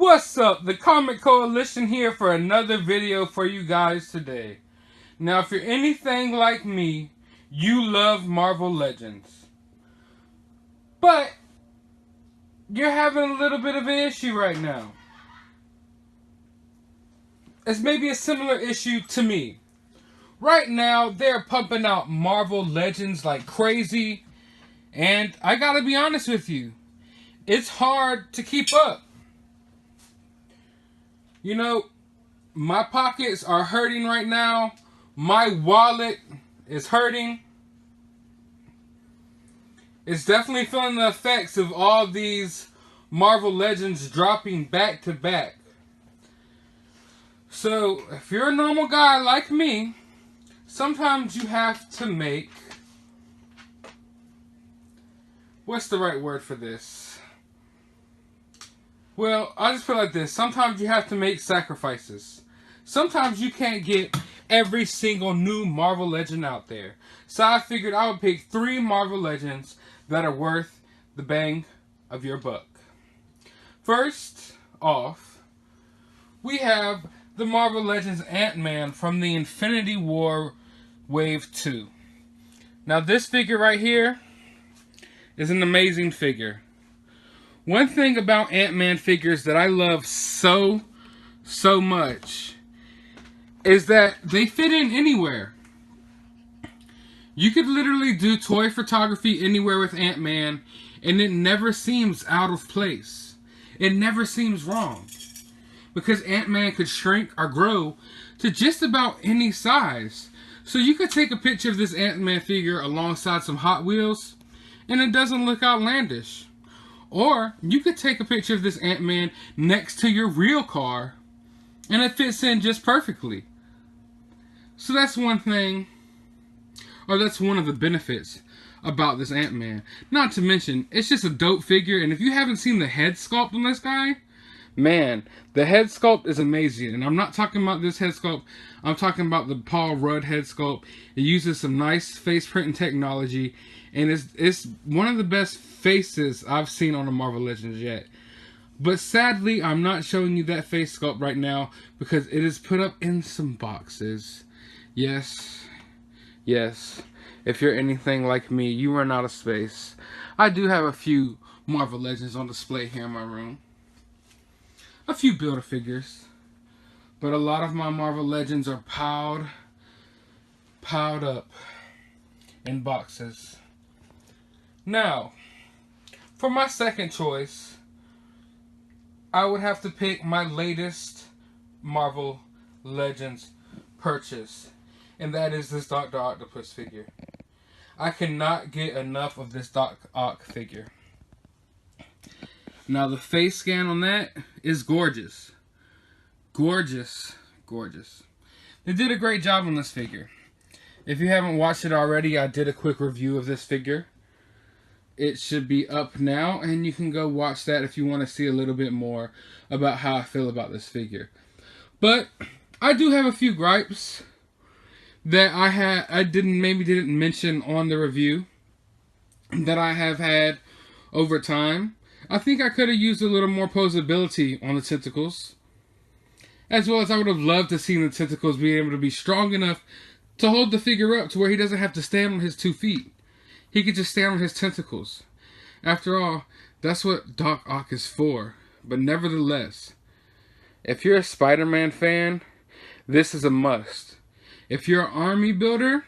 What's up? The Comic Coalition here for another video for you guys today. Now, if you're anything like me, you love Marvel Legends. But you're having a little bit of an issue right now. It's maybe a similar issue to me. Right now, they're pumping out Marvel Legends like crazy. And I gotta be honest with you, it's hard to keep up. You know, my pockets are hurting right now. My wallet is hurting. It's definitely feeling the effects of all these Marvel Legends dropping back to back. So, if you're a normal guy like me, sometimes you have to make... What's the right word for this? Well, I'll just put it like this. Sometimes you have to make sacrifices. Sometimes you can't get every single new Marvel Legend out there. So I figured I would pick 3 Marvel Legends that are worth the bang of your buck. First off, we have the Marvel Legends Ant-Man from the Infinity War Wave 2. Now this figure right here is an amazing figure. One thing about Ant-Man figures that I love so much is that they fit in anywhere. You could literally do toy photography anywhere with Ant-Man and it never seems out of place. It never seems wrong. Because Ant-Man could shrink or grow to just about any size. So you could take a picture of this Ant-Man figure alongside some Hot Wheels and it doesn't look outlandish. Or you could take a picture of this Ant-Man next to your real car and it fits in just perfectly. So that's one thing, or that's one of the benefits about this Ant-Man. Not to mention, it's just a dope figure, and if you haven't seen the head sculpt on this guy, man, the head sculpt is amazing. And I'm not talking about this head sculpt, I'm talking about the Paul Rudd head sculpt. It uses some nice face printing technology, and it's one of the best faces I've seen on the Marvel Legends yet. But sadly, I'm not showing you that face sculpt right now because it is put up in some boxes. Yes, if you're anything like me, you run out of space. I do have a few Marvel Legends on display here in my room. A few Build-A-Figures. But a lot of my Marvel Legends are piled up in boxes. Now, for my second choice, I would have to pick my latest Marvel Legends purchase. And that is this Dr. Octopus figure. I cannot get enough of this Doc Ock figure. Now the face scan on that is gorgeous. Gorgeous. They did a great job on this figure. If you haven't watched it already, I did a quick review of this figure. It should be up now, and you can go watch that if you want to see a little bit more about how I feel about this figure. But I do have a few gripes that I didn't mention on the review that I have had over time. I think I could have used a little more posability on the tentacles. As well as I would have loved to see the tentacles be able to be strong enough to hold the figure up to where he doesn't have to stand on his 2 feet. He could just stand on his tentacles. After all, that's what Doc Ock is for. But nevertheless, if you're a Spider-Man fan, this is a must. If you're an army builder,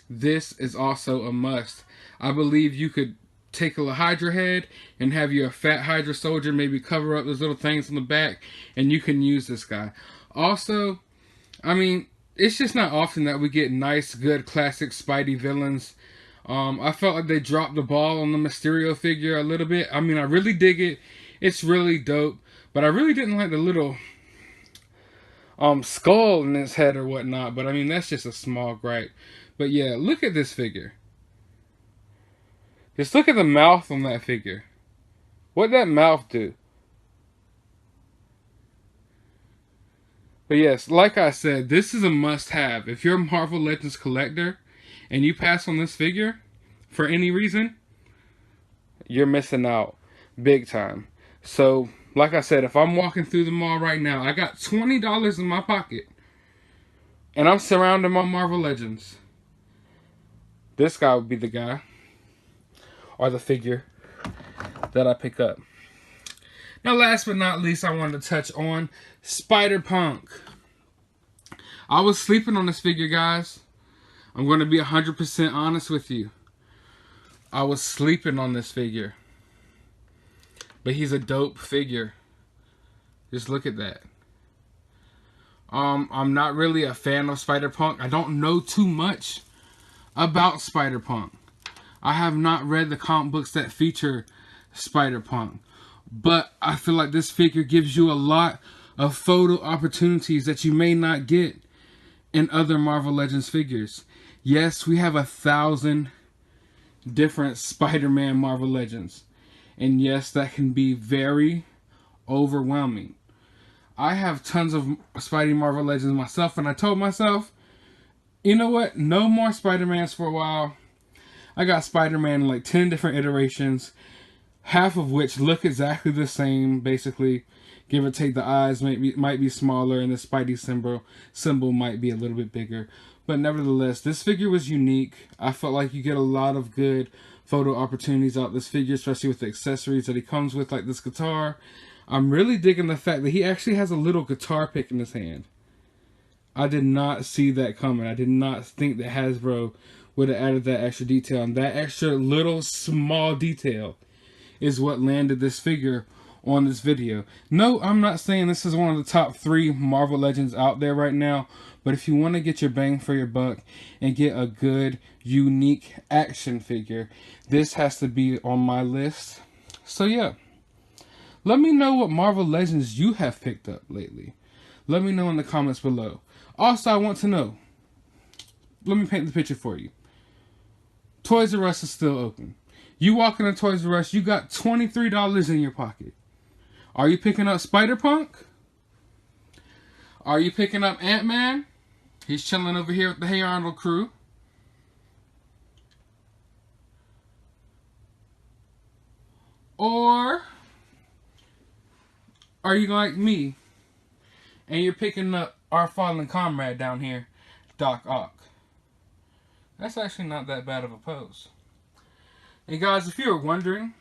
this is also a must. I believe you could take a Hydra head and have your fat Hydra soldier maybe cover up those little things on the back, and you can use this guy. Also, I mean, it's just not often that we get nice, good, classic Spidey villains. I felt like they dropped the ball on the Mysterio figure a little bit. I mean, I really dig it. It's really dope. But I really didn't like the little skull in his head or whatnot. But I mean, that's just a small gripe. But yeah, look at this figure. Just look at the mouth on that figure. What'd that mouth do? But yes, like I said, this is a must-have. If you're a Marvel Legends collector and you pass on this figure for any reason, you're missing out big time. So, like I said, if I'm walking through the mall right now, I got $20 in my pocket, and I'm surrounded by Marvel Legends. This guy would be the guy, or the figure, that I pick up. Now, last but not least, I wanted to touch on Spider-Punk. I was sleeping on this figure, guys. I'm going to be 100% honest with you. I was sleeping on this figure. But he's a dope figure. Just look at that. I'm not really a fan of Spider-Punk. I don't know too much about Spider-Punk. I have not read the comic books that feature Spider-Punk. But I feel like this figure gives you a lot of photo opportunities that you may not get in other Marvel Legends figures. Yes, we have 1,000 different Spider-Man Marvel Legends. And yes, that can be very overwhelming. I have tons of Spidey Marvel Legends myself, and I told myself, you know what? No more Spider-Mans for a while. I got Spider-Man in like 10 different iterations, half of which look exactly the same, basically. Give or take, the eyes might be smaller, and the Spidey symbol might be a little bit bigger. But nevertheless, this figure was unique. I felt like you get a lot of good photo opportunities out this figure, especially with the accessories that he comes with, like this guitar. I'm really digging the fact that he actually has a little guitar pick in his hand. I did not see that coming. I did not think that Hasbro would have added that extra detail. And that extra little small detail is what landed this figure on this video. No, I'm not saying this is one of the top 3 Marvel Legends out there right now. But if you want to get your bang for your buck and get a good, unique action figure, this has to be on my list. So yeah. Let me know what Marvel Legends you have picked up lately. Let me know in the comments below. Also, I want to know. Let me paint the picture for you. Toys R Us is still open. You walk into Toys R Us, you got $23 in your pocket. Are you picking up Spider-Punk? Are you picking up Ant-Man? He's chilling over here with the Hey Arnold crew. Or are you like me and you're picking up our fallen comrade down here, Doc Ock? That's actually not that bad of a pose. And guys, if you were wondering,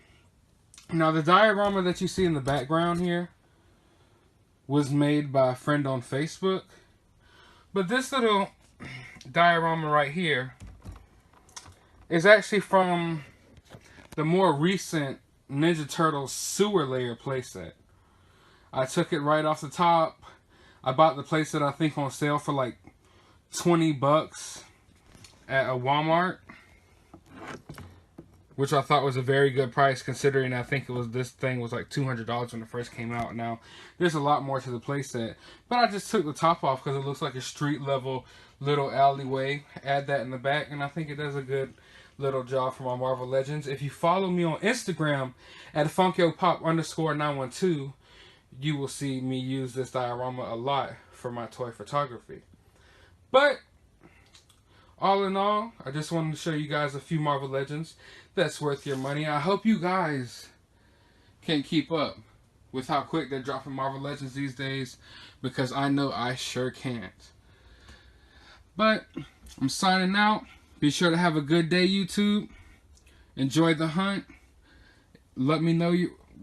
now the diorama that you see in the background here was made by a friend on Facebook. But this little diorama right here is actually from the more recent Ninja Turtles Sewer Lair playset. I took it right off the top. I bought the playset, I think, on sale for like 20 bucks at a Walmart, which I thought was a very good price considering I think this thing was like $200 when it first came out. Now, there's a lot more to the playset, but I just took the top off because it looks like a street level little alleyway. Add that in the back, and I think it does a good little job for my Marvel Legends. If you follow me on Instagram at FunkyoPop_912, you will see me use this diorama a lot for my toy photography. But all in all, I just wanted to show you guys a few Marvel Legends that's worth your money. I hope you guys can keep up with how quick they're dropping Marvel Legends these days, because I know I sure can't. But I'm signing out. Be sure to have a good day, YouTube. Enjoy the hunt. Let me know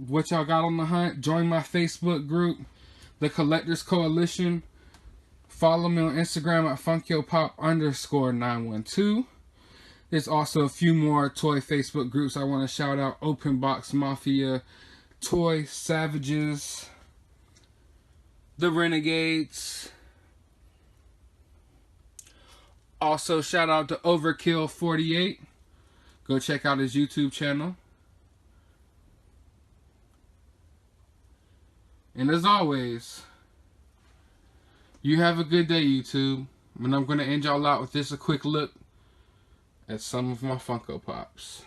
what y'all got on the hunt. Join my Facebook group, the Collectors Coalition. Follow me on Instagram at FunkyoPop_912. There's also a few more toy Facebook groups I want to shout out. Open Box Mafia, Toy Savages, The Renegades. Also, shout out to Overkill48. Go check out his YouTube channel. And as always, you have a good day, YouTube. And I'm going to end y'all out with just a quick look at some of my Funko Pops.